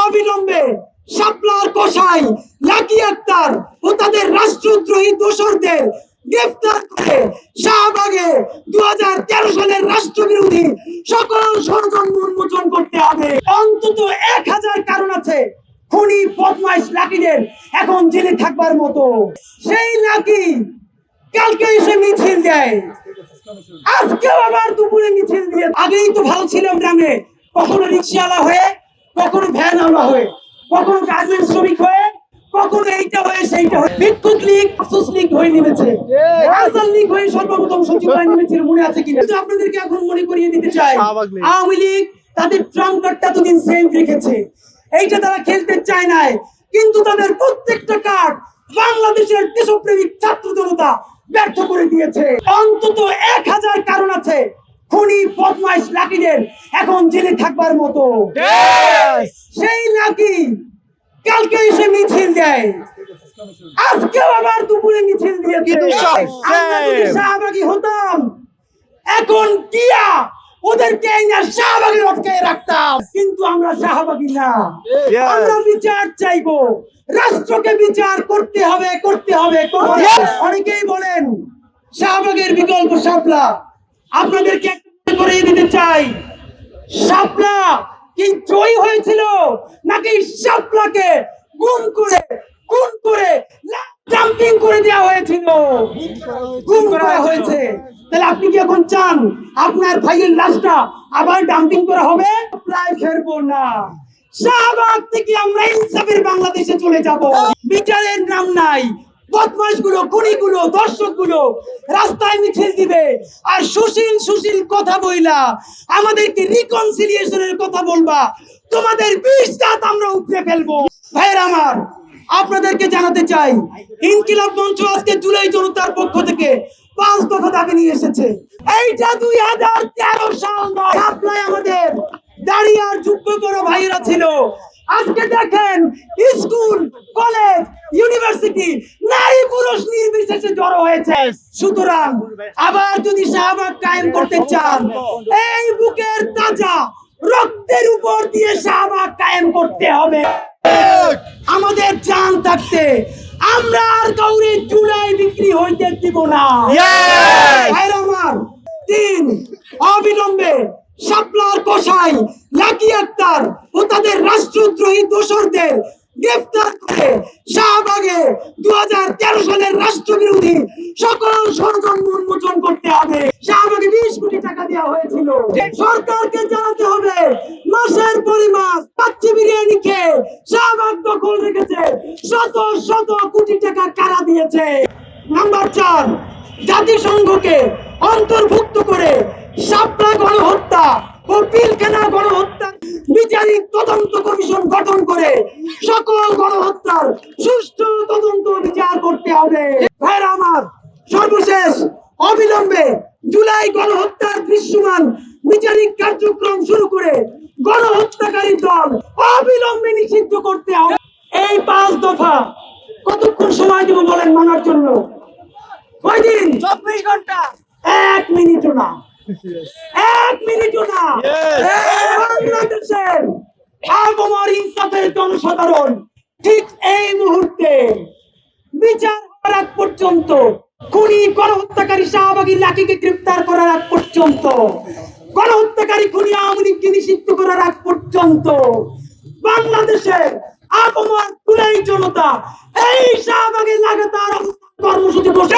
অবিলম্বে শাপলার কসাই লাকি আক্তার ও তাদের রাষ্ট্রদ্রোহী দোসরদের গ্রেফতার করে শাহবাগে 2013 সালের রাষ্ট্রবিরোধী সকল ষড়যন্ত্র উন্মোচন করতে হবে। অন্তত 1000 কারণ আছে খুনি বদমাইশ লাকিদের এখন জেলে থাকবার মতো। সেই লাকি কালকে এসে মিছিল দেয়, আজকেও আবার দুপুরে মিছিল দিয়ে। আগেই তো ভালো ছিলাম গ্রামে, কখনো রিক্সাওয়ালা হয়ে, কখনো ভ্যানওয়ালা হয়ে, কখনো গার্মেন্টস শ্রমিক হয়ে, কখনো এইটা হয়ে সেইটা হয়ে। বিক্ষুব্ধ লীগ আফসোস লীগ হয়ে নেমেছে, আজাল লীগ হয়ে সর্বপ্রথম সচিবালয় নেমেছিল, মনে আছে কিনা? কিন্তু আপনাদেরকে এখন মনে করিয়ে দিতে চাই, আওয়ামী লীগ তাদের ট্রাম্প কার্ডটা এতদিন সেভ রেখেছে, এইটা তারা খেলতে চায় নাই, কিন্তু তাদের প্রত্যেকটা কার্ড বাংলাদেশের দেশপ্রেমিক ছাত্র জনতা ব্যর্থ করে দিয়েছে। অন্তত 1000 কারণ আছে খুনি বদমাইশ লাকিদের এখন জেলে থাকবার মতো। সেই লাকি কালকে এসে মিছিল দেয়, আজকেও আবার দুপুরে মিছিল দিয়ে। আমরা যদি শাহবাগী হতাম, এখন দিয়া ওদেরকে শাহবাগের অটকায় রাখতাম, কিন্তু আমরা শাহবাগী না। আমরা বিচার চাইবো, রাষ্ট্রকে বিচার করতে হবে, করতে হবে। অনেকেই বলেন শাহবাগের বিকল্প শাপলা, আপনাদেরকে করে দিতে চাই, শাপলা কি জয়ী হয়েছিল নাকি শাপলাকে গুম করে জাম্পিং করে দেওয়া হয়েছিল? গুম করা হয়েছে। তাহলে আপনি কি এখন চান আপনার ভাইয়ের লাশটা আবার ডাম্পিং করা হবে? প্রায় ফেরবো না, শাহবাগ থেকে আমরা ইনসাফের বাংলাদেশে চলে যাব। বিচারের নাম নাই, বদমাশগুলো, খুনিগুলো, দর্শকগুলো রাস্তায় মিছিল দিবে আর সুশীল কথা বইলা আমাদেরকে রিকনসিলিয়েশনের কথা বলবা, তোমাদের 20 দাঁত আমরা উপড়ে ফেলবো। ভাইয়ের আমার, আপনাদেরকে জানাতে চাই, ইনকিলাব মঞ্চ আজকে জুলাই জনতার পক্ষ থেকে 5 দফা দাবি নিয়ে এসেছে। এইটা 2013 সাল নয়, আপনারা আমাদের দাঁড়িয়ে আর যুদ্ধ বড় ভাইয়েরা ছিল। আজকে দেখেন স্কুল, কলেজ, ইউনিভার্সিটি নারী পুরুষ নির্বিশেষে জড়ো হয়েছে। সুতরাং আবার যদি শাহবাগ কায়েম করতে চান, এই বুকের তাজা রক্তের উপর দিয়ে শাহবাগ কায়েম করতে হবে। আমাদের জান থাকতে আমরা আর কাউরে জুলাই বিক্রি হইতে দিব না। আমার 3, অবিলম্বে শাপলার কসাই লাকি আক্তার ও তাদের রাষ্ট্রদ্রোহী দোসরদের গ্রেফতার করে শাহবাগে 2013 সালের রাষ্ট্রবিরোধী সকল ষড়যন্ত্র উন্মোচন করতে হবে। শাহবাগে 20 কোটি টাকা দেওয়া হয়েছিল। সরকারকে জানাতে হবে মাসের পর মাস কাচ্চি বিরিয়ানি খেয়ে শাহবাগ দখল রেখেছে, শত কোটি টাকা কারা দিয়েছে। নাম্বার 4, জাতিসংঘকে অন্তর্ভুক্ত করে শাপলা গণহত্যা ও পিলখানা গণহত্যা বিচারিক তদন্ত কমিশন গঠন করে সকল গণহত্যার সুষ্ঠু তদন্ত বিচার করতে হবে। ভাইরা আমার, সর্বশেষ অবিলম্বে জুলাই গণহত্যার দৃশ্যমান বিচারিক কার্যক্রম শুরু করে গণহত্যাকারী দল অবিলম্বে নিষিদ্ধ করতে হবে। এই 5 দফা কতক্ষণ সময় দেব বলেন মানার জন্য? কয়দিন? 24 ঘন্টা। 1 মিনিটও না, 1 মিনিটও না। বাংলাদেশের আপামর ইনসাফের জনসাধারণ ঠিক এই মুহূর্তে বিচার হওয়ার আগ পর্যন্ত, খুনি গণহত্যাকারী শাহবাগী লাকিকে গ্রেফতার করার আগ পর্যন্ত, গণহত্যাকারী খুনি আওয়ামী লীগকে নিষিদ্ধ করার আগ পর্যন্ত বাংলাদেশের আপামর জুলাই জনতা এই শাহবাগের লাগাতার কর্মসূচি বসে